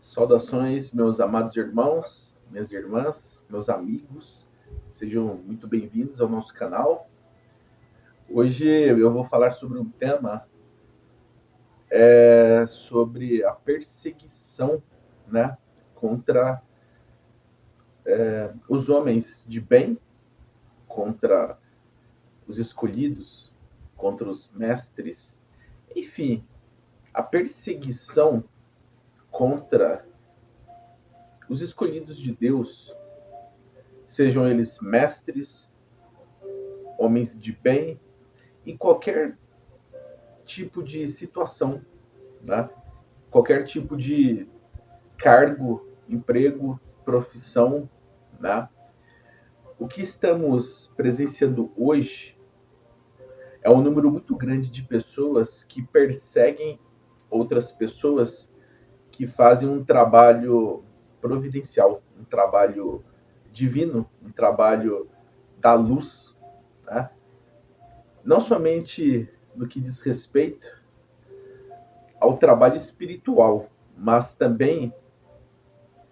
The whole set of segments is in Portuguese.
Saudações, meus amados irmãos, minhas irmãs, meus amigos. Sejam muito bem-vindos ao nosso canal. Hoje eu vou falar sobre um tema sobre a perseguição, né, contra os homens de bem, contra os escolhidos, contra os mestres. Enfim, a perseguição contra os escolhidos de Deus, sejam eles mestres, homens de bem, em qualquer tipo de situação, né? Qualquer tipo de cargo, emprego, profissão, né? O que estamos presenciando hoje é um número muito grande de pessoas que perseguem outras pessoas que fazem um trabalho providencial, um trabalho divino, um trabalho da luz, né? Não somente no que diz respeito ao trabalho espiritual, mas também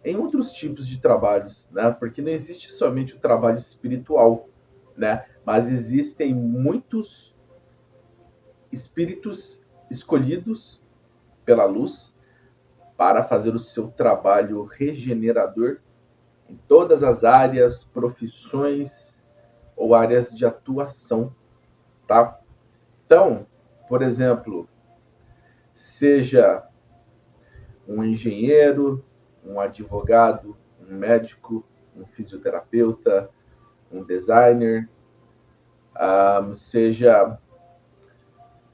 em outros tipos de trabalhos, né? Porque não existe somente o trabalho espiritual, né? Mas existem muitos espíritos escolhidos pela luz para fazer o seu trabalho regenerador em todas as áreas, profissões ou áreas de atuação, tá? Então, por exemplo, seja um engenheiro, um advogado, um médico, um fisioterapeuta, um designer, seja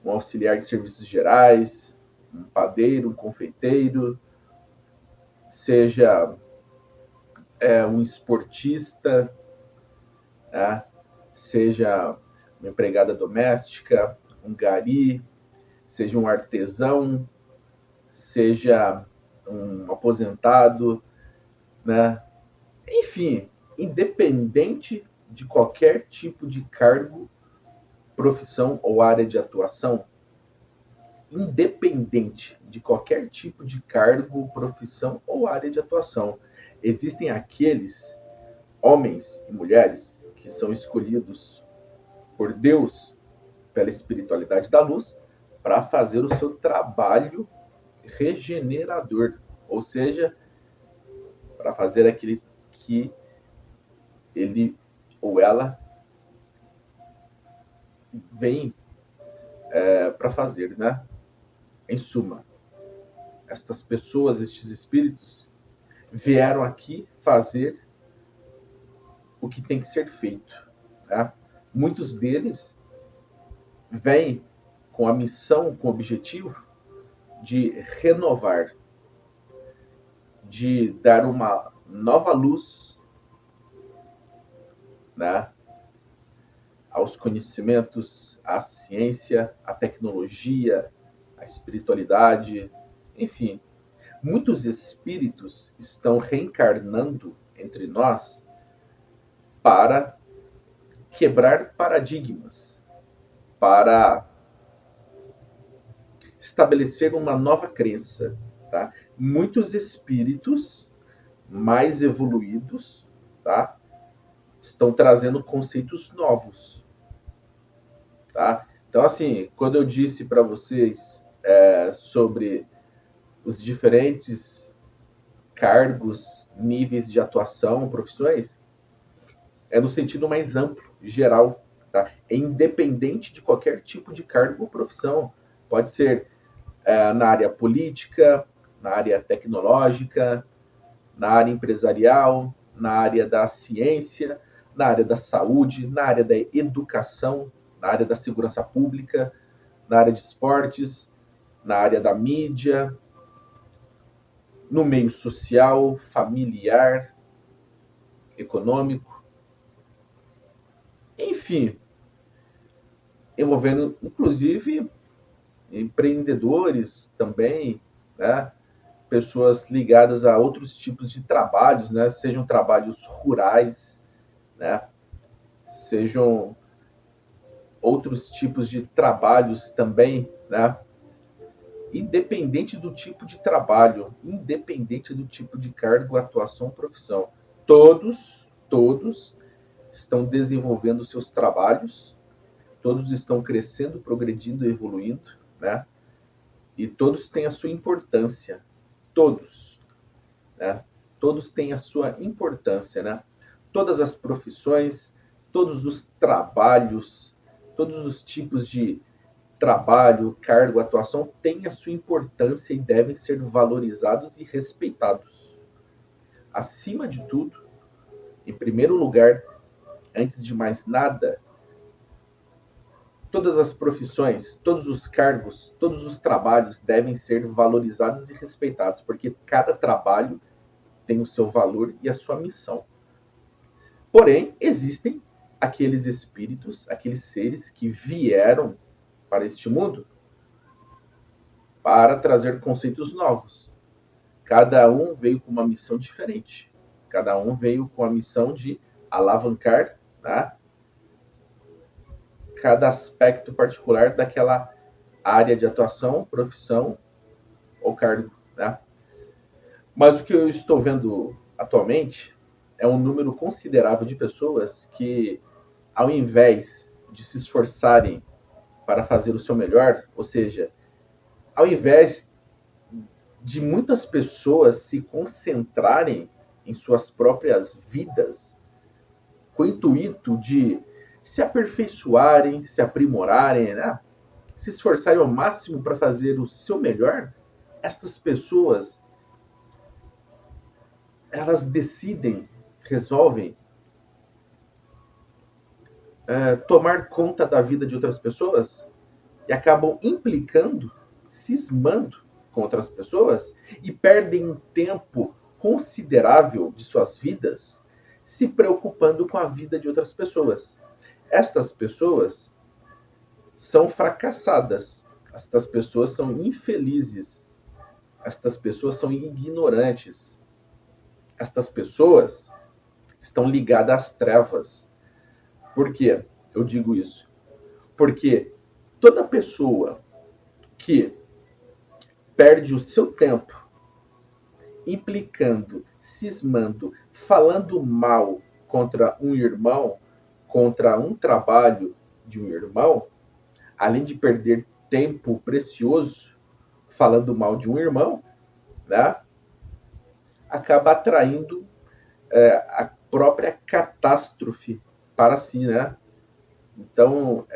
um auxiliar de serviços gerais, um padeiro, um confeiteiro, seja um esportista, né? Seja uma empregada doméstica, um gari, seja um artesão, seja um aposentado, né? Enfim, independente de qualquer tipo de cargo, profissão ou área de atuação, independente de qualquer tipo de cargo, profissão ou área de atuação, existem aqueles homens e mulheres que são escolhidos por Deus, pela espiritualidade da luz, para fazer o seu trabalho regenerador, ou seja, para fazer aquele que ele ou ela vem para fazer, né? Em suma, estas pessoas, estes espíritos, vieram aqui fazer o que tem que ser feito, né? Muitos deles vêm com a missão, com o objetivo de renovar, de dar uma nova luz, né, aos conhecimentos, à ciência, à tecnologia, à espiritualidade, enfim. Muitos espíritos estão reencarnando entre nós para quebrar paradigmas, para estabelecer uma nova crença, tá? Muitos espíritos mais evoluídos, tá? Estão trazendo conceitos novos, tá? Então, assim, quando eu disse para vocês sobre os diferentes cargos, níveis de atuação, profissões, é no sentido mais amplo, geral, tá? É independente de qualquer tipo de cargo ou profissão. Pode ser na área política, na área tecnológica, na área empresarial, na área da ciência, na área da saúde, na área da educação, na área da segurança pública, na área de esportes, na área da mídia, no meio social, familiar, econômico, enfim, envolvendo inclusive empreendedores também, né? Pessoas ligadas a outros tipos de trabalhos, né? Sejam trabalhos rurais, né? Sejam outros tipos de trabalhos também, né? independente do tipo de trabalho, independente do tipo de cargo, atuação, profissão. Todos estão desenvolvendo seus trabalhos, todos estão crescendo, progredindo, evoluindo, né? E todos têm a sua importância. Todos, né? Todos têm a sua importância, né? Todas as profissões, todos os trabalhos, todos os tipos de trabalho, cargo, atuação têm a sua importância e devem ser valorizados e respeitados. Acima de tudo, em primeiro lugar, antes de mais nada, todas as profissões, todos os cargos, todos os trabalhos devem ser valorizados e respeitados, porque cada trabalho tem o seu valor e a sua missão. Porém, existem aqueles espíritos, aqueles seres que vieram para este mundo para trazer conceitos novos. Cada um veio com uma missão diferente. Cada um veio com a missão de alavancar, né, cada aspecto particular daquela área de atuação, profissão ou cargo, né? Mas o que eu estou vendo atualmente é um número considerável de pessoas que, ao invés de se esforçarem para fazer o seu melhor, ou seja, ao invés de muitas pessoas se concentrarem em suas próprias vidas, com o intuito de se aperfeiçoarem, se aprimorarem, né? Se esforçarem ao máximo para fazer o seu melhor, estas pessoas, elas decidem, resolvem tomar conta da vida de outras pessoas e acabam implicando, cismando com outras pessoas e perdem um tempo considerável de suas vidas se preocupando com a vida de outras pessoas. Estas pessoas são fracassadas, estas pessoas são infelizes, estas pessoas são ignorantes, estas pessoas estão ligadas às trevas. Por quê? Eu digo isso. Porque toda pessoa que perde o seu tempo implicando, cismando, falando mal contra um irmão, contra um trabalho de um irmão, além de perder tempo precioso falando mal de um irmão, né, acaba atraindo a própria catástrofe para si, né? Então,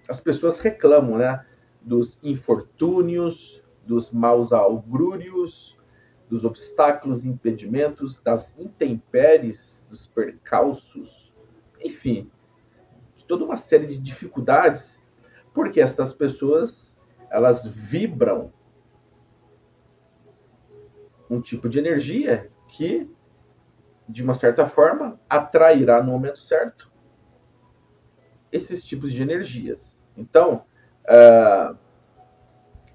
as pessoas reclamam, né, dos infortúnios, dos maus augúrios, dos obstáculos, impedimentos, das intempéries, dos percalços, enfim, de toda uma série de dificuldades, porque estas pessoas, elas vibram um tipo de energia que, de uma certa forma, atrairá no momento certo esses tipos de energias. Então,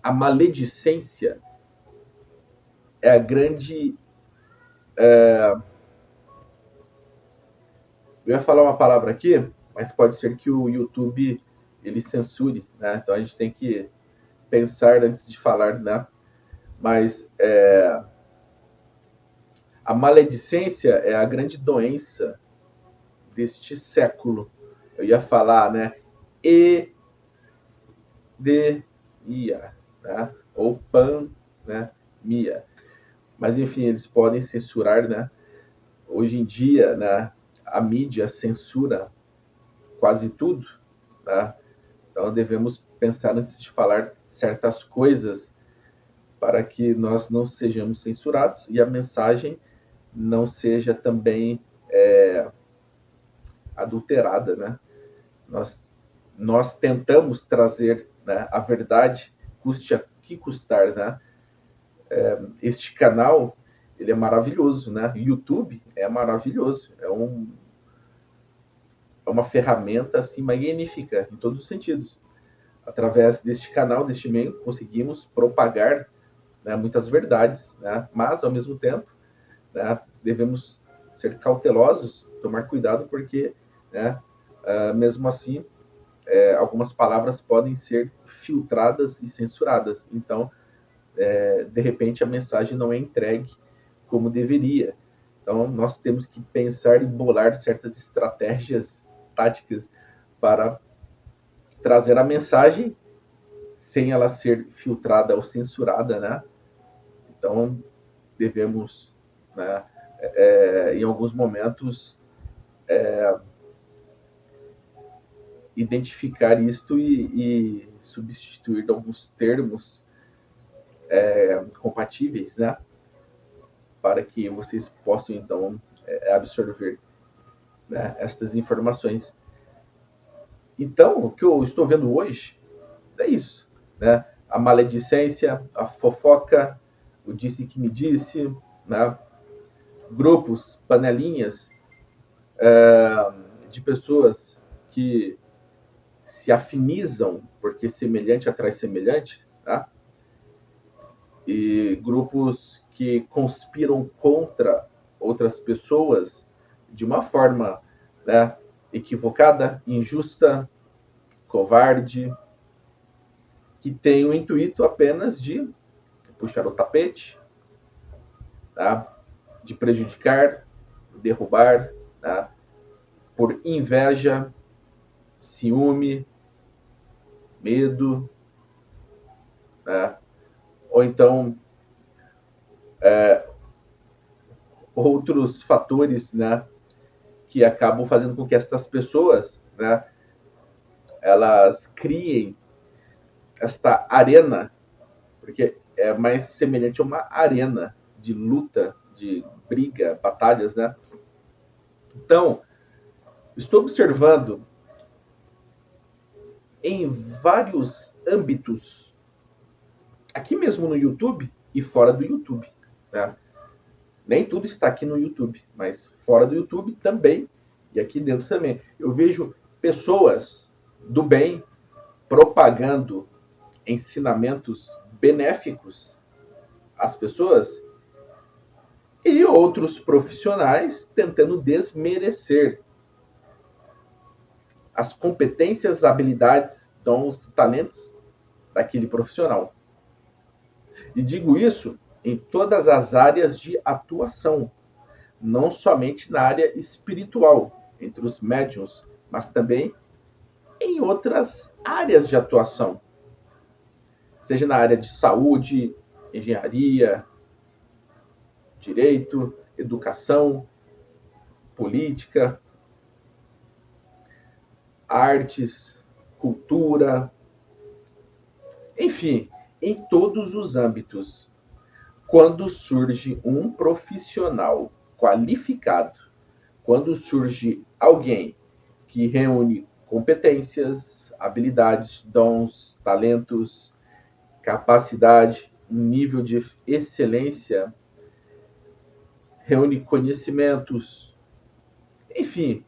a maledicência é a grande... eu ia falar uma palavra aqui, mas pode ser que o YouTube ele censure, né? Então a gente tem que pensar antes de falar, né? Mas a maledicência é a grande doença deste século. Eu ia falar, né? Ia, né? Ou pan, né? Mia. Mas enfim, eles podem censurar, né? Hoje em dia, né? A mídia censura quase tudo, né? Então devemos pensar antes de falar certas coisas para que nós não sejamos censurados e a mensagem não seja também adulterada, né? Nós tentamos trazer, né, a verdade, custe a que custar, né? Este canal, ele é maravilhoso, né? O YouTube é maravilhoso, é uma ferramenta assim magnífica em todos os sentidos. Através deste canal, deste meio, conseguimos propagar, né, muitas verdades, né? Mas ao mesmo tempo, né, devemos ser cautelosos, tomar cuidado, porque, né, mesmo assim algumas palavras podem ser filtradas e censuradas. Então, de repente, a mensagem não é entregue como deveria. Então, nós temos que pensar e bolar certas estratégias táticas para trazer a mensagem sem ela ser filtrada ou censurada, né? Então, devemos, né, em alguns momentos, identificar isto e substituir alguns termos compatíveis, né? Para que vocês possam, então, absorver, né, estas informações. Então, o que eu estou vendo hoje é isso, né? A maledicência, a fofoca, o disse que me disse, né? Grupos, panelinhas de pessoas que se afinizam porque semelhante atrai semelhante, tá? E grupos que conspiram contra outras pessoas de uma forma, né, equivocada, injusta, covarde, que tem o intuito apenas de puxar o tapete, tá? De prejudicar, derrubar, tá? Por inveja, ciúme, medo, né? Ou então outros fatores, né, que acabam fazendo com que essas pessoas, né, elas criem esta arena, porque é mais semelhante a uma arena de luta, de briga, batalhas, né? Então, estou observando em vários âmbitos, aqui mesmo no YouTube e fora do YouTube, né? Nem tudo está aqui no YouTube, mas fora do YouTube também, e aqui dentro também. Eu vejo pessoas do bem propagando ensinamentos benéficos às pessoas e outros profissionais tentando desmerecer as competências, habilidades, dons, talentos daquele profissional. E digo isso em todas as áreas de atuação, não somente na área espiritual, entre os médiuns, mas também em outras áreas de atuação, seja na área de saúde, engenharia, direito, educação, política, artes, cultura, enfim, em todos os âmbitos. Quando surge um profissional qualificado, quando surge alguém que reúne competências, habilidades, dons, talentos, capacidade, um nível de excelência, reúne conhecimentos, enfim,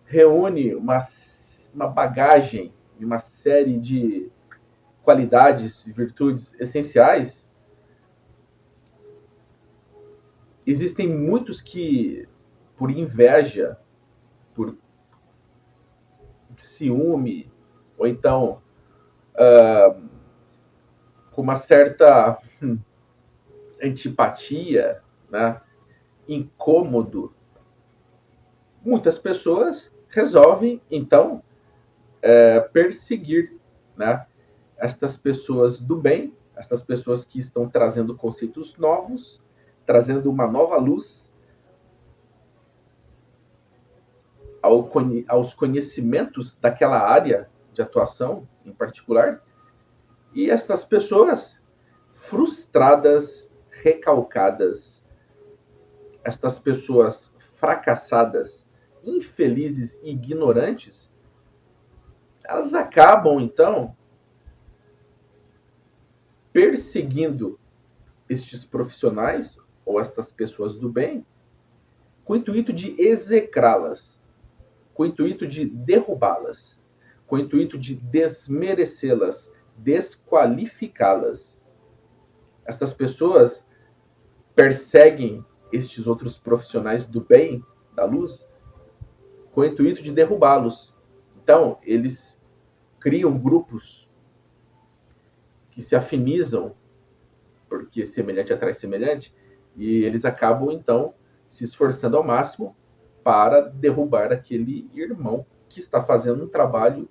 reúne uma bagagem e uma série de qualidades e virtudes essenciais. Existem muitos que, por inveja, por ciúme, ou então com uma certa antipatia, né, incômodo, muitas pessoas resolvem, então, perseguir, né, estas pessoas do bem, estas pessoas que estão trazendo conceitos novos, trazendo uma nova luz aos conhecimentos daquela área de atuação em particular, e estas pessoas frustradas, recalcadas, estas pessoas fracassadas, infelizes e ignorantes, elas acabam, então, perseguindo estes profissionais ou estas pessoas do bem com o intuito de execrá-las, com o intuito de derrubá-las, com o intuito de desmerecê-las, desqualificá-las. Estas pessoas perseguem estes outros profissionais do bem, da luz, com o intuito de derrubá-los, Então, eles criam grupos que se afinizam, porque semelhante atrai semelhante, e eles acabam, então, se esforçando ao máximo para derrubar aquele irmão que está fazendo um trabalho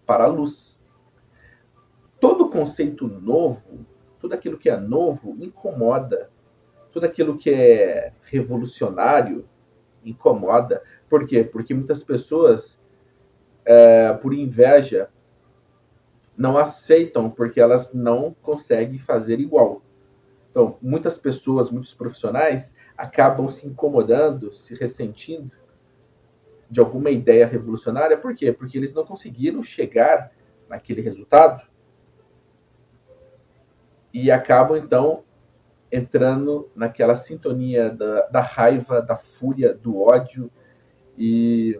para a luz. Todo conceito novo, tudo aquilo que é novo, incomoda. Tudo aquilo que é revolucionário incomoda. Por quê? Porque muitas pessoas, por inveja, não aceitam, porque elas não conseguem fazer igual. Então, muitas pessoas, muitos profissionais, acabam se incomodando, se ressentindo de alguma ideia revolucionária. Por quê? Porque eles não conseguiram chegar naquele resultado e acabam, então, entrando naquela sintonia da raiva, da fúria, do ódio, e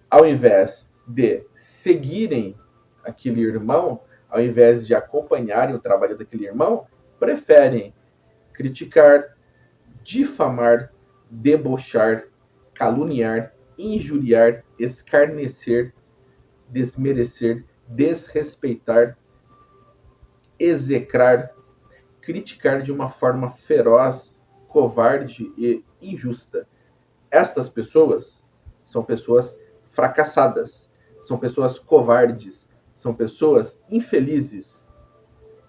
ao invés de seguirem aquele irmão, ao invés de acompanharem o trabalho daquele irmão, preferem criticar, difamar, debochar, caluniar, injuriar, escarnecer, desmerecer, desrespeitar, execrar, criticar de uma forma feroz, covarde e injusta. Estas pessoas são pessoas fracassadas, são pessoas covardes, são pessoas infelizes,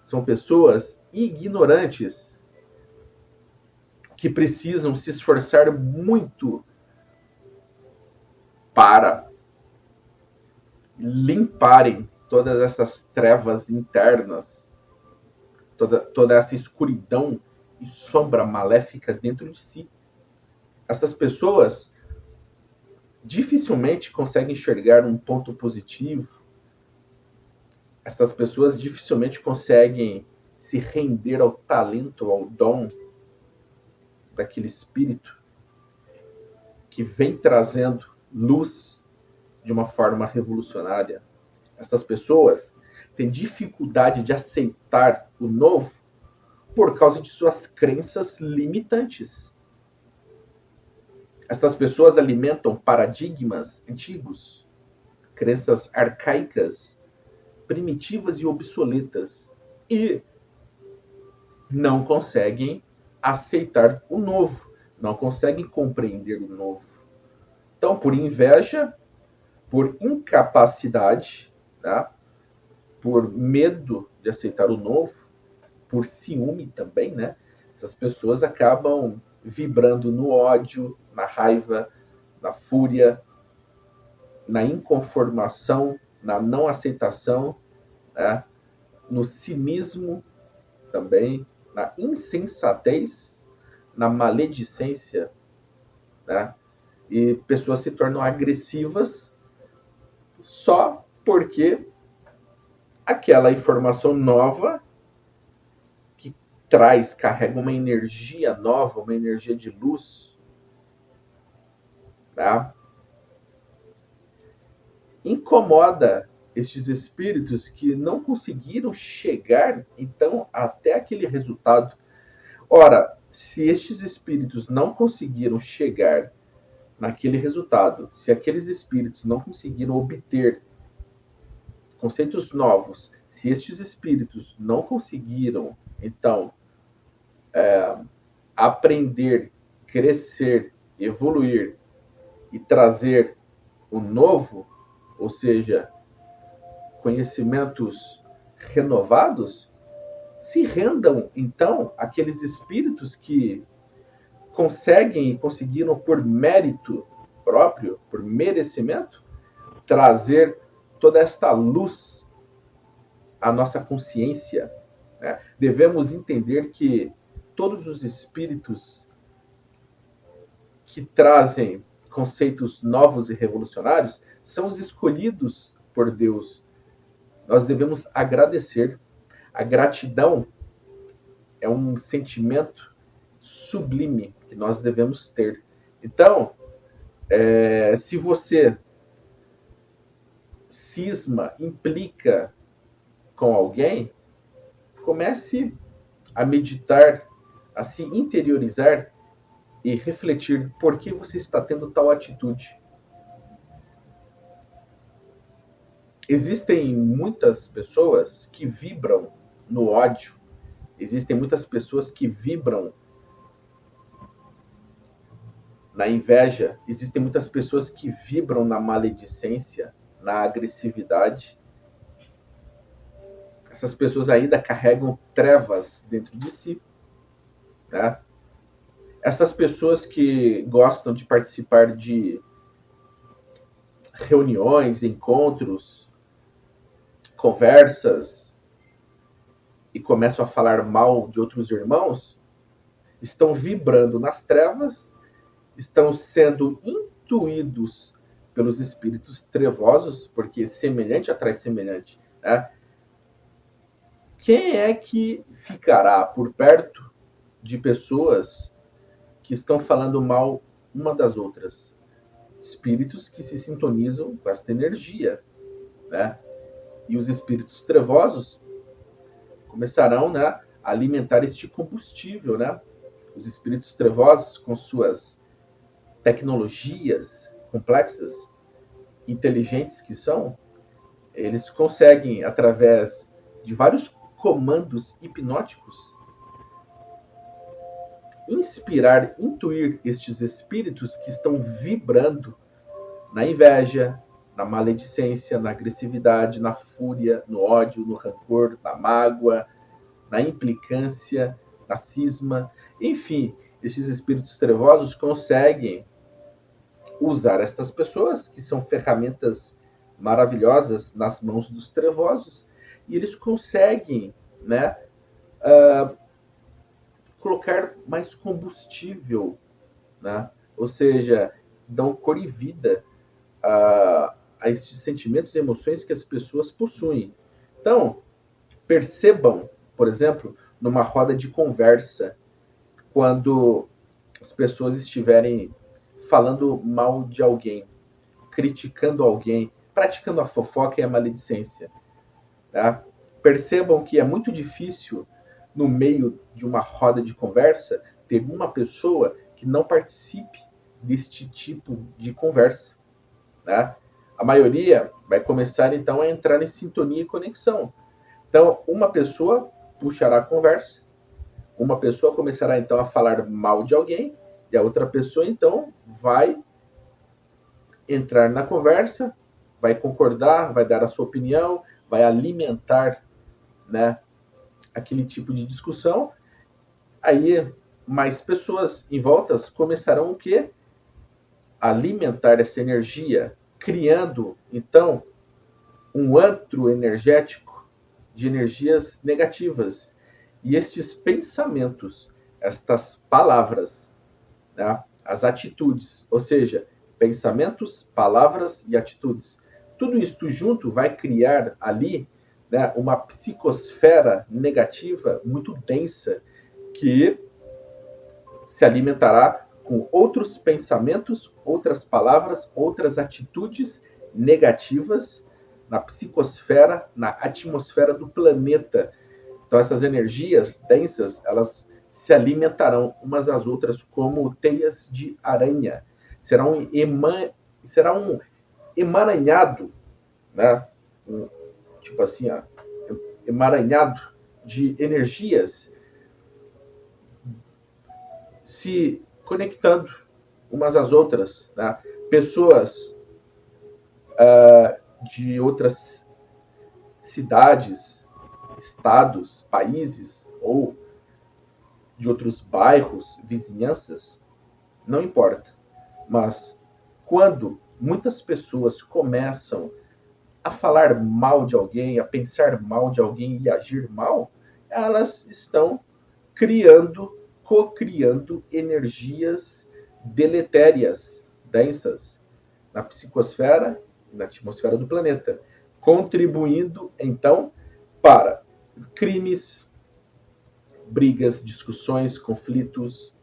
são pessoas ignorantes que precisam se esforçar muito para limparem todas essas trevas internas, toda essa escuridão e sombra maléfica dentro de si. Essas pessoas dificilmente conseguem enxergar um ponto positivo. Essas pessoas dificilmente conseguem se render ao talento, ao dom daquele espírito que vem trazendo luz de uma forma revolucionária. Essas pessoas têm dificuldade de aceitar o novo por causa de suas crenças limitantes. Essas pessoas alimentam paradigmas antigos, crenças arcaicas, primitivas e obsoletas, e não conseguem aceitar o novo, não conseguem compreender o novo. Então, por inveja, por incapacidade, tá? Por medo de aceitar o novo, por ciúme também, né? Essas pessoas acabam vibrando no ódio, na raiva, na fúria, na inconformação, na não aceitação, né? No cinismo também, na insensatez, na maledicência, né? E pessoas se tornam agressivas só porque aquela informação nova que carrega uma energia nova, uma energia de luz, tá? Incomoda estes espíritos que não conseguiram chegar, então, até aquele resultado. Ora, se estes espíritos não conseguiram chegar naquele resultado, se aqueles espíritos não conseguiram obter conceitos novos, se estes espíritos não conseguiram, então, aprender, crescer, evoluir e trazer o novo, ou seja, conhecimentos renovados, se rendam, então, àqueles espíritos que conseguem e conseguiram, por mérito próprio, por merecimento, trazer toda esta luz à nossa consciência, né? Devemos entender que todos os espíritos que trazem conceitos novos e revolucionários são os escolhidos por Deus. Nós devemos agradecer. A gratidão é um sentimento sublime que nós devemos ter. Então, se você cisma, implica com alguém, comece a meditar, a se interiorizar e refletir por que você está tendo tal atitude. Existem muitas pessoas que vibram no ódio, existem muitas pessoas que vibram na inveja, existem muitas pessoas que vibram na maledicência, na agressividade. Essas pessoas ainda carregam trevas dentro de si, né? Essas pessoas que gostam de participar de reuniões, encontros, conversas e começam a falar mal de outros irmãos, estão vibrando nas trevas, estão sendo intuídos pelos espíritos trevosos, porque semelhante atrai semelhante, né? Quem é que ficará por perto de pessoas que estão falando mal uma das outras? Espíritos que se sintonizam com esta energia, né? E os espíritos trevosos começarão, né, a alimentar este combustível, né? Os espíritos trevosos, com suas tecnologias complexas, inteligentes que são, eles conseguem, através de vários comandos hipnóticos, inspirar, intuir estes espíritos que estão vibrando na inveja, na maledicência, na agressividade, na fúria, no ódio, no rancor, na mágoa, na implicância, na cisma. Enfim, estes espíritos trevosos conseguem usar estas pessoas, que são ferramentas maravilhosas nas mãos dos trevosos, e eles conseguem, né, colocar mais combustível, né? Ou seja, dão cor e vida a estes sentimentos e emoções que as pessoas possuem. Então, percebam, por exemplo, numa roda de conversa, quando as pessoas estiverem falando mal de alguém, criticando alguém, praticando a fofoca e a maledicência, tá? Percebam que é muito difícil, no meio de uma roda de conversa, ter uma pessoa que não participe deste tipo de conversa, né? A maioria vai começar, então, a entrar em sintonia e conexão. Então, uma pessoa puxará a conversa, uma pessoa começará, então, a falar mal de alguém, e a outra pessoa, então, vai entrar na conversa, vai concordar, vai dar a sua opinião, vai alimentar, né, aquele tipo de discussão. Aí, mais pessoas em voltas começarão o quê? A alimentar essa energia, criando, então, um antro energético de energias negativas. E estes pensamentos, estas palavras, né, as atitudes, ou seja, pensamentos, palavras e atitudes, tudo isto junto vai criar ali, né, uma psicosfera negativa muito densa, que se alimentará com outros pensamentos, outras palavras, outras atitudes negativas na psicosfera, na atmosfera do planeta. Então, essas energias densas, elas se alimentarão umas às outras como teias de aranha. Será um emaranhado, né? Tipo assim, ó, emaranhado de energias se conectando umas às outras, né? Pessoas de outras cidades, estados, países ou de outros bairros, vizinhanças, não importa. Mas quando muitas pessoas começam a falar mal de alguém, a pensar mal de alguém e agir mal, elas estão criando, co-criando energias deletérias, densas, na psicosfera e na atmosfera do planeta, contribuindo, então, para crimes, brigas, discussões, conflitos,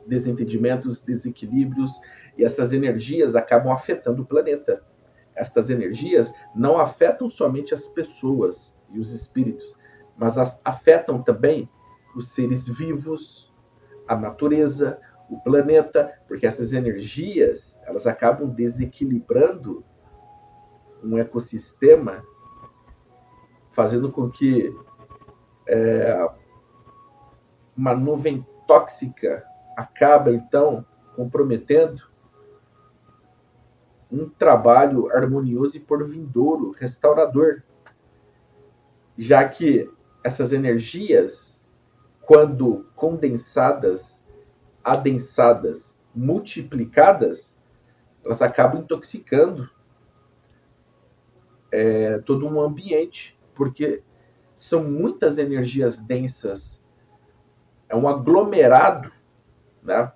desentendimentos, desequilíbrios, e essas energias acabam afetando o planeta. Estas energias não afetam somente as pessoas e os espíritos, mas afetam também os seres vivos, a natureza, o planeta, porque essas energias, elas acabam desequilibrando um ecossistema, fazendo com que uma nuvem tóxica acaba, então, comprometendo um trabalho harmonioso e por vindouro, restaurador, já que essas energias, quando condensadas, adensadas, multiplicadas, elas acabam intoxicando todo um ambiente, porque são muitas energias densas, é um aglomerado, né?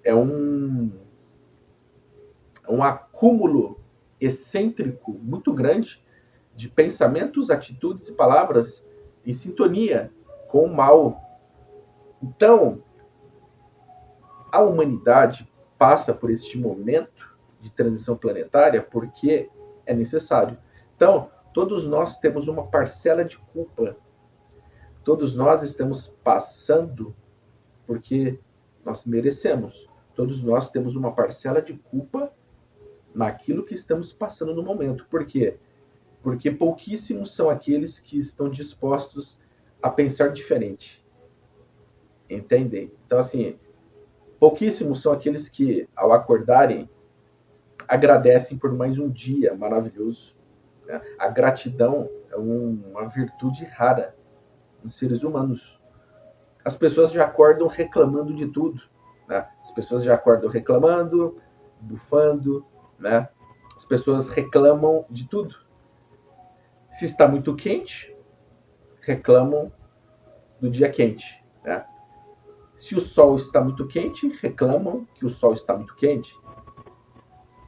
É um acúmulo excêntrico muito grande de pensamentos, atitudes e palavras em sintonia com o mal. Então, a humanidade passa por este momento de transição planetária porque é necessário. Então, todos nós temos uma parcela de culpa. Todos nós estamos passando porque nós merecemos. Todos nós temos uma parcela de culpa naquilo que estamos passando no momento. Por quê? Porque pouquíssimos são aqueles que estão dispostos a pensar diferente. Entendem? Então, assim, pouquíssimos são aqueles que, ao acordarem, agradecem por mais um dia maravilhoso. Né? A gratidão é uma virtude rara nos seres humanos. As pessoas já acordam reclamando de tudo. Né? As pessoas já acordam reclamando, bufando, né? As pessoas reclamam de tudo. Se está muito quente, reclamam do dia quente. Né? Se o sol está muito quente, reclamam que o sol está muito quente.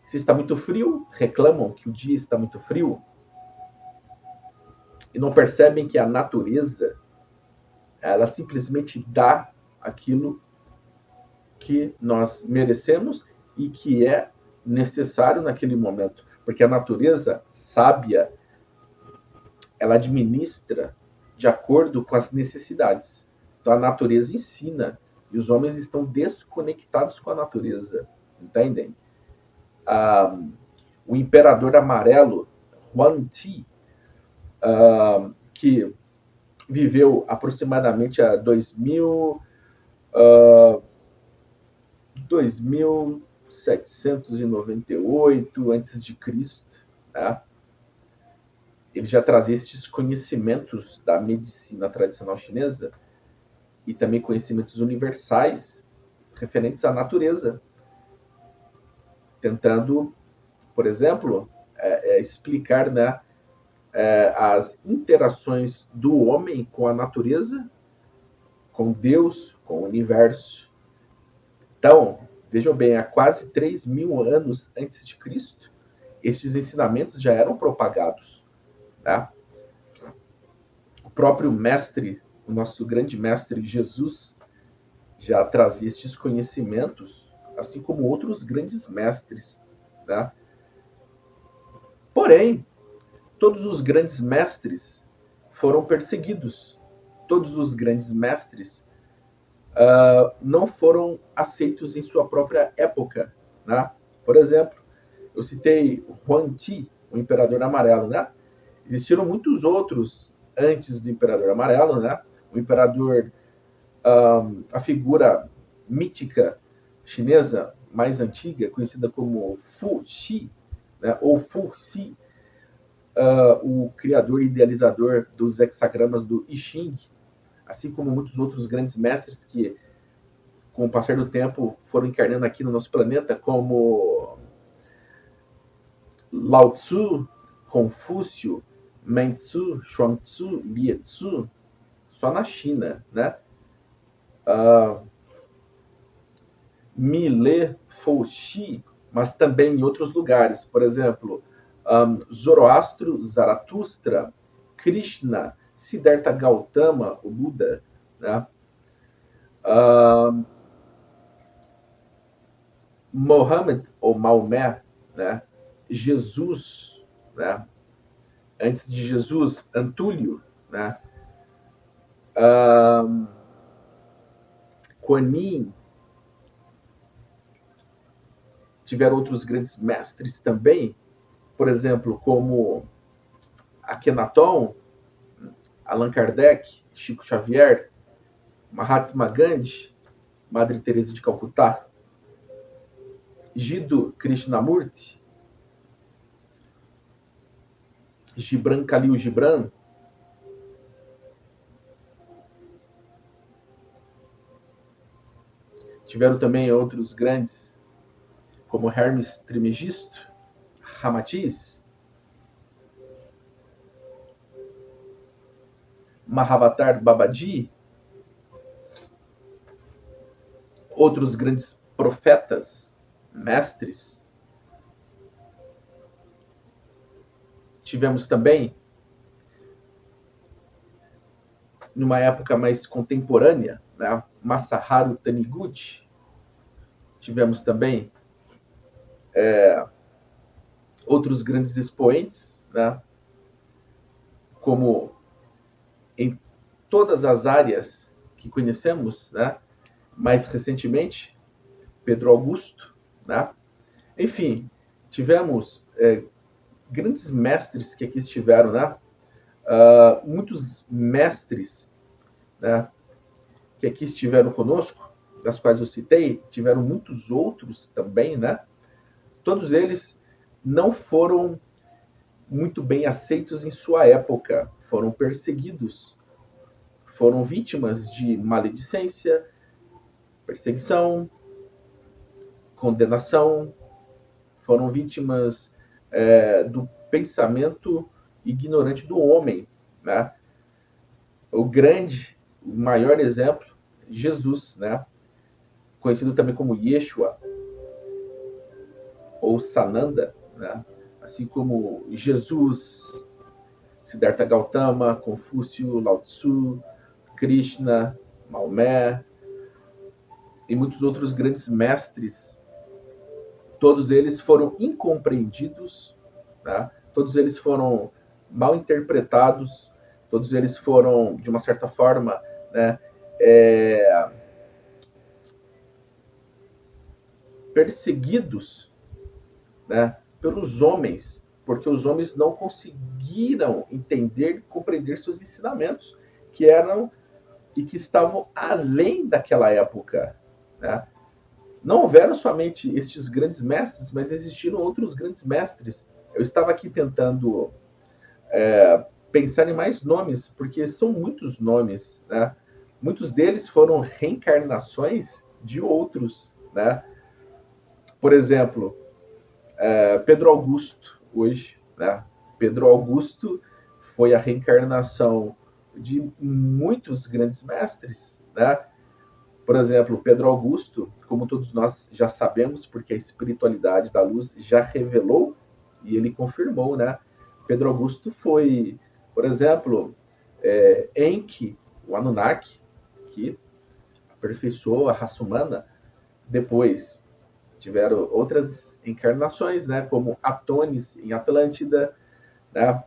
Se está muito frio, reclamam que o dia está muito frio. E não percebem que a natureza, ela simplesmente dá aquilo que nós merecemos e que é necessário naquele momento. Porque a natureza sábia, ela administra de acordo com as necessidades. Então a natureza ensina e os homens estão desconectados com a natureza, entendem? O imperador amarelo, Huang Ti, que viveu aproximadamente a 2798 a.C., né? Ele já trazia esses conhecimentos da medicina tradicional chinesa e também conhecimentos universais referentes à natureza, tentando, por exemplo, explicar, né, as interações do homem com a natureza, com Deus, com o universo. Então, vejam bem, há quase 3.000 anos antes de Cristo, estes ensinamentos já eram propagados. Tá? O próprio mestre, o nosso grande mestre Jesus, já trazia estes conhecimentos, assim como outros grandes mestres. Tá? Porém, todos os grandes mestres foram perseguidos. Todos os grandes mestres não foram aceitos em sua própria época. Né? Por exemplo, eu citei Huang Ti, o Imperador Amarelo. Né? Existiram muitos outros antes do Imperador Amarelo. Né? O Imperador, a figura mítica chinesa mais antiga, conhecida como Fu Xi, né? Ou Fu Xi, o criador e idealizador dos hexagramas do I Ching, assim como muitos outros grandes mestres que, com o passar do tempo, foram encarnando aqui no nosso planeta, como Lao Tzu, Confúcio, Mentzu, Chuang-Tzu, Lietzu, só na China, né? Mile Foxi, mas também em outros lugares. Por exemplo, Zoroastro, Zaratustra, Krishna, Siddhartha Gautama, o Buda, né? Mohammed, ou Maomé, né? Jesus, né? Antes de Jesus, Antúlio, né? Kuan Yin, tiveram outros grandes mestres também, por exemplo, como Akhenaton, Allan Kardec, Chico Xavier, Mahatma Gandhi, Madre Teresa de Calcutá, Jiddu Krishnamurti, Gibran Khalil Gibran, tiveram também outros grandes, como Hermes Trismegisto, Ramatiz, Mahavatar Babaji, outros grandes profetas, mestres. Tivemos também, numa época mais contemporânea, né, Masaharu Taniguchi. Tivemos também outros grandes expoentes, né, como em todas as áreas que conhecemos, né, mais recentemente, Pedro Augusto, né? Enfim, tivemos grandes mestres que aqui estiveram, né? Muitos mestres, né, que aqui estiveram conosco, das quais eu citei, tiveram muitos outros também, né? Todos eles não foram muito bem aceitos em sua época, foram perseguidos, foram vítimas de maledicência, perseguição, condenação, foram vítimas do pensamento ignorante do homem, né? O maior exemplo, Jesus, né? Conhecido também como Yeshua ou Sananda, né? Assim como Jesus, Siddhartha Gautama, Confúcio, Lao Tzu, Krishna, Maomé e muitos outros grandes mestres. Todos eles foram incompreendidos, né? Todos eles foram mal interpretados, todos eles foram, de uma certa forma, né, perseguidos, né, pelos homens, porque os homens não conseguiram entender e compreender seus ensinamentos, que eram e que estavam além daquela época, né? Não houveram somente estes grandes mestres, mas existiram outros grandes mestres. Eu estava aqui tentando pensar em mais nomes, porque são muitos nomes, né? Muitos deles foram reencarnações de outros, né? Por exemplo, Pedro Augusto, hoje, né? Pedro Augusto foi a reencarnação de muitos grandes mestres, né? Por exemplo, Pedro Augusto, como todos nós já sabemos, porque a espiritualidade da luz já revelou e ele confirmou, né? Pedro Augusto foi, por exemplo, Enki, o Anunnaki, que aperfeiçoou a raça humana. Depois tiveram outras encarnações, né? Como Atonis em Atlântida, né?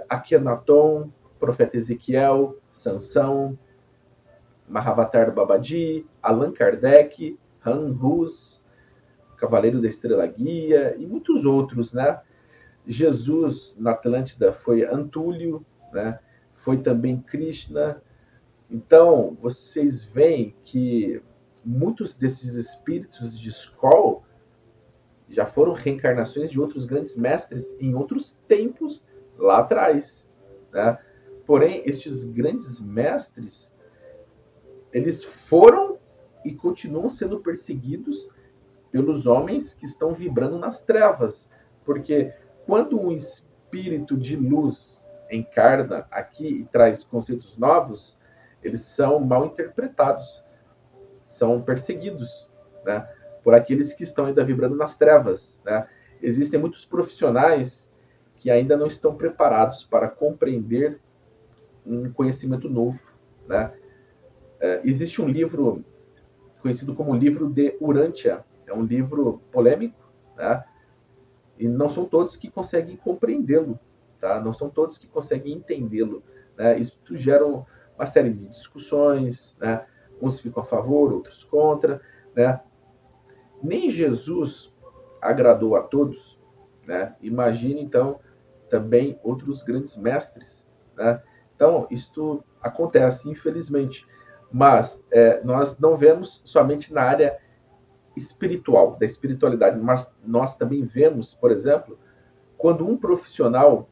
Akhenaton, profeta Ezequiel, Sansão, Mahavatar Babaji, Allan Kardec, Han Hus, Cavaleiro da Estrela Guia e muitos outros, né? Jesus na Atlântida foi Antúlio, né? Foi também Krishna. Então, vocês veem que muitos desses espíritos de Skrull já foram reencarnações de outros grandes mestres em outros tempos lá atrás, né? Porém, estes grandes mestres, eles foram e continuam sendo perseguidos pelos homens que estão vibrando nas trevas. Porque quando um espírito de luz encarna aqui e traz conceitos novos, eles são mal interpretados, são perseguidos, né, por aqueles que estão ainda vibrando nas trevas, né? Existem muitos profissionais que ainda não estão preparados para compreender um conhecimento novo, né? Existe um livro conhecido como livro de Urântia, é um livro polêmico, né? E não são todos que conseguem compreendê-lo, tá? Não são todos que conseguem entendê-lo, né? Isso gera uma série de discussões, né? Uns ficam a favor, outros contra, né? Nem Jesus agradou a todos, né? Imagine, então, também outros grandes mestres, né? Então, isto acontece, infelizmente. Mas nós não vemos somente na área espiritual, da espiritualidade, mas nós também vemos, por exemplo, quando um profissional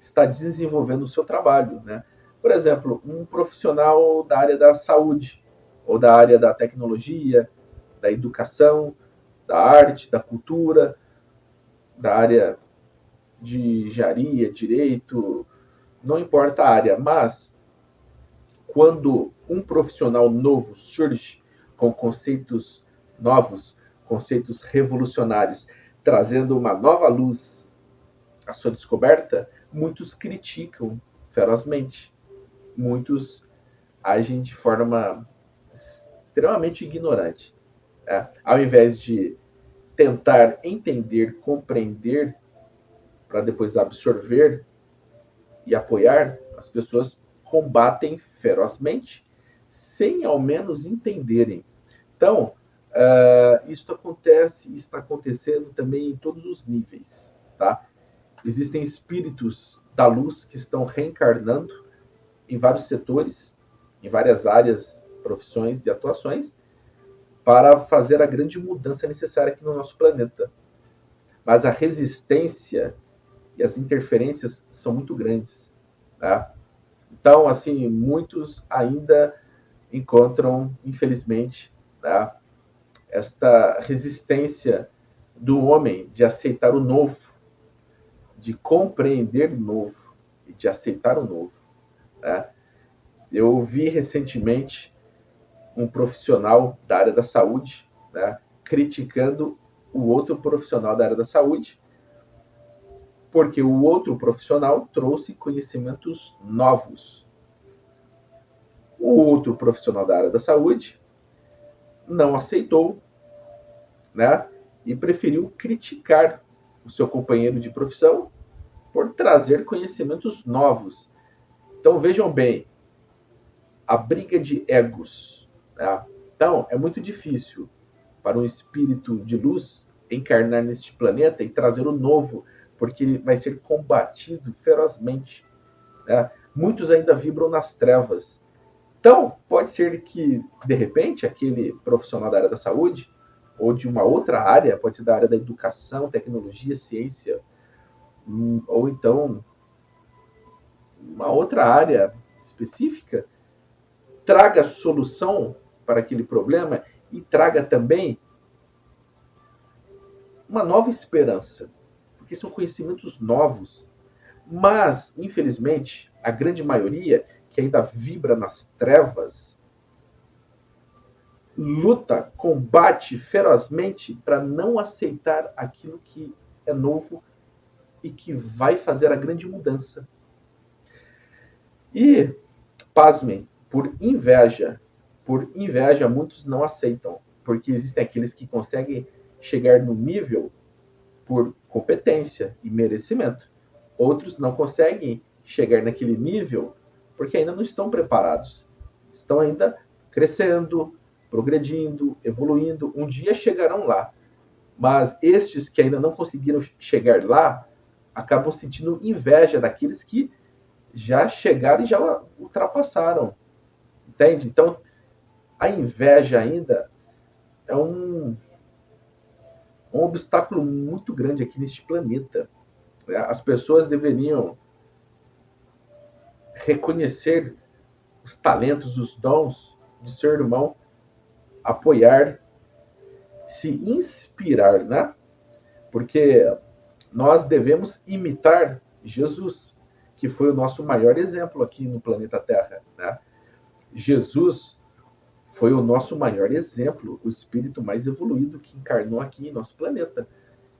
está desenvolvendo o seu trabalho, né? Por exemplo, um profissional da área da saúde, ou da área da tecnologia, da educação, da arte, da cultura, da área de engenharia, direito, não importa a área, mas quando um profissional novo surge com conceitos novos, conceitos revolucionários, trazendo uma nova luz à sua descoberta, muitos criticam ferozmente. Muitos agem de forma extremamente ignorante. Ao invés de tentar entender, compreender, para depois absorver e apoiar, as pessoas combatem ferozmente, sem ao menos entenderem. Então, isso acontece, está acontecendo também em todos os níveis, tá? Existem espíritos da luz que estão reencarnando em vários setores, em várias áreas, profissões e atuações, para fazer a grande mudança necessária aqui no nosso planeta. Mas a resistência e as interferências são muito grandes, tá? Então, assim, muitos ainda encontram, infelizmente, tá, esta resistência do homem de aceitar o novo, de compreender o novo e de aceitar o novo. Tá? Eu vi recentemente um profissional da área da saúde, né, criticando o outro profissional da área da saúde, porque o outro profissional trouxe conhecimentos novos. O outro profissional da área da saúde não aceitou, né, e preferiu criticar o seu companheiro de profissão por trazer conhecimentos novos. Então vejam bem, a briga de egos. Né? Então é muito difícil para um espírito de luz encarnar neste planeta e trazer o novo, porque ele vai ser combatido ferozmente. Né? Muitos ainda vibram nas trevas. Então, pode ser que, de repente, aquele profissional da área da saúde, ou de uma outra área, pode ser da área da educação, tecnologia, ciência, ou então uma outra área específica, traga solução para aquele problema e traga também uma nova esperança, porque são conhecimentos novos. Mas, infelizmente, a grande maioria que ainda vibra nas trevas luta, combate ferozmente para não aceitar aquilo que é novo e que vai fazer a grande mudança. E, pasmem, por inveja muitos não aceitam, porque existem aqueles que conseguem chegar no nível por competência e merecimento. Outros não conseguem chegar naquele nível porque ainda não estão preparados. Estão ainda crescendo, progredindo, evoluindo. Um dia chegarão lá. Mas estes que ainda não conseguiram chegar lá acabam sentindo inveja daqueles que já chegaram e já ultrapassaram. Entende? Então, a inveja ainda é um obstáculo muito grande aqui neste planeta. As pessoas deveriam reconhecer os talentos, os dons do seu irmão, apoiar, se inspirar, né? Porque nós devemos imitar Jesus, que foi o nosso maior exemplo aqui no planeta Terra, né? Jesus foi o nosso maior exemplo, o espírito mais evoluído que encarnou aqui em nosso planeta.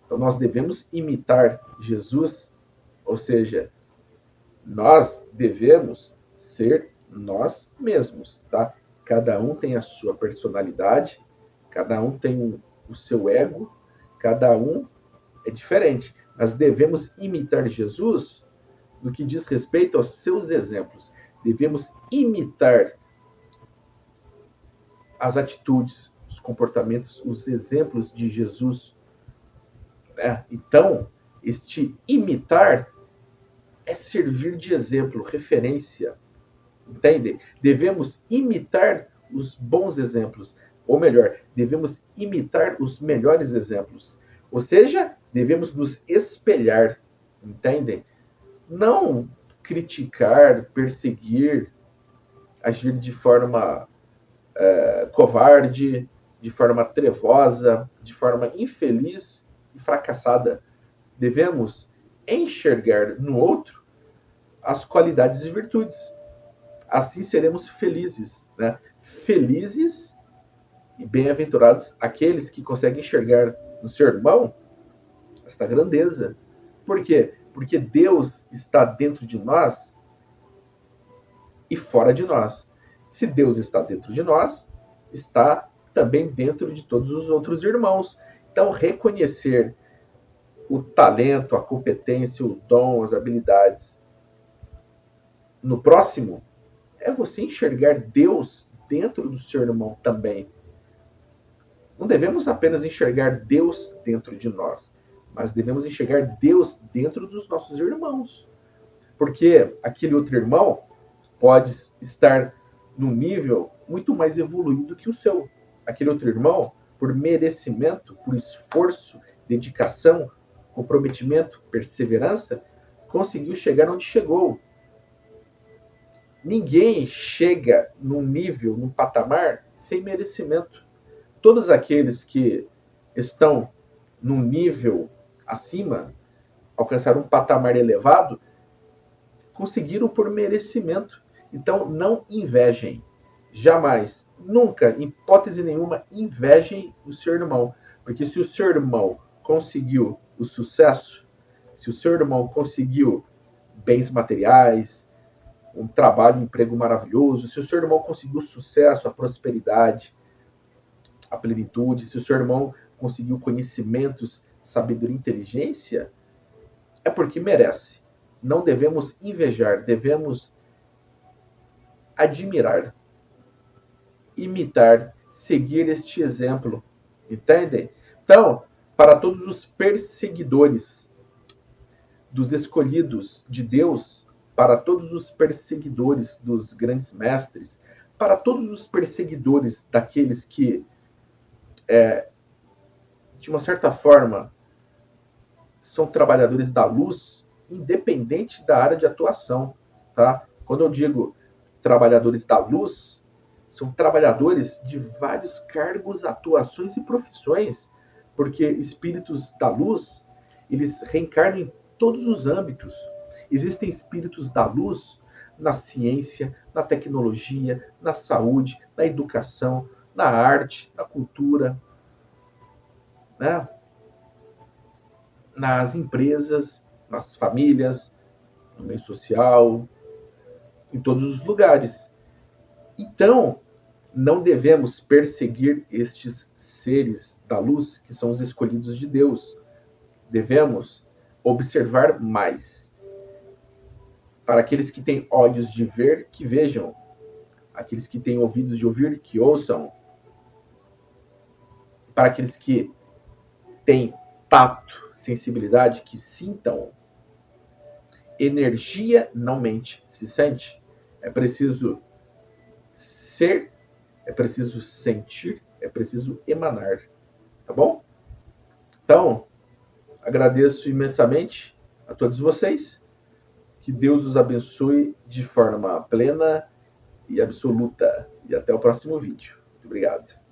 Então nós devemos imitar Jesus, ou seja, nós devemos ser nós mesmos, tá? Cada um tem a sua personalidade, cada um tem o seu ego, cada um é diferente. Mas devemos imitar Jesus no que diz respeito aos seus exemplos. Devemos imitar as atitudes, os comportamentos, os exemplos de Jesus. Né? Então, Este imitar é servir de exemplo, referência. Entende? Devemos imitar os bons exemplos. Ou melhor, devemos imitar os melhores exemplos. Ou seja, devemos nos espelhar. Entendem? Não criticar, perseguir, agir de forma covarde, de forma trevosa, de forma infeliz e fracassada. Devemos enxergar no outro as qualidades e virtudes. Assim seremos felizes, né? Felizes e bem-aventurados aqueles que conseguem enxergar no seu irmão esta grandeza. Por quê? Porque Deus está dentro de nós e fora de nós. Se Deus está dentro de nós, está também dentro de todos os outros irmãos. Então, reconhecer o talento, a competência, o dom, as habilidades no próximo é você enxergar Deus dentro do seu irmão também. Não devemos apenas enxergar Deus dentro de nós, mas devemos enxergar Deus dentro dos nossos irmãos. Porque aquele outro irmão pode estar num nível muito mais evoluído que o seu. Aquele outro irmão, por merecimento, por esforço, dedicação, comprometimento, perseverança, conseguiu chegar onde chegou. Ninguém chega num nível, num patamar, sem merecimento. Todos aqueles que estão num nível acima, alcançaram um patamar elevado, conseguiram por merecimento. Então, não invejem. Jamais, nunca, em hipótese nenhuma, invejem o seu irmão. Porque se o seu irmão conseguiu o sucesso, se o seu irmão conseguiu bens materiais, um trabalho, um emprego maravilhoso, se o seu irmão conseguiu sucesso, a prosperidade, a plenitude, se o seu irmão conseguiu conhecimentos, sabedoria e inteligência, é porque merece. Não devemos invejar, devemos admirar, imitar, seguir este exemplo. Entendem? Então, para todos os perseguidores dos escolhidos de Deus, para todos os perseguidores dos grandes mestres, para todos os perseguidores daqueles que, de uma certa forma, são trabalhadores da luz, independente da área de atuação, tá? Quando eu digo trabalhadores da luz, são trabalhadores de vários cargos, atuações e profissões, porque espíritos da luz, eles reencarnam em todos os âmbitos. Existem espíritos da luz na ciência, na tecnologia, na saúde, na educação, na arte, na cultura, né? Nas empresas, nas famílias, no meio social, em todos os lugares. Então, não devemos perseguir estes seres da luz, que são os escolhidos de Deus. Devemos observar mais. Para aqueles que têm olhos de ver, que vejam. Aqueles que têm ouvidos de ouvir, que ouçam. Para aqueles que têm tato, sensibilidade, que sintam. Energia não mente, se sente. É preciso ser, é preciso sentir, é preciso emanar. Tá bom? Então, agradeço imensamente a todos vocês. Que Deus os abençoe de forma plena e absoluta. E até o próximo vídeo. Muito obrigado.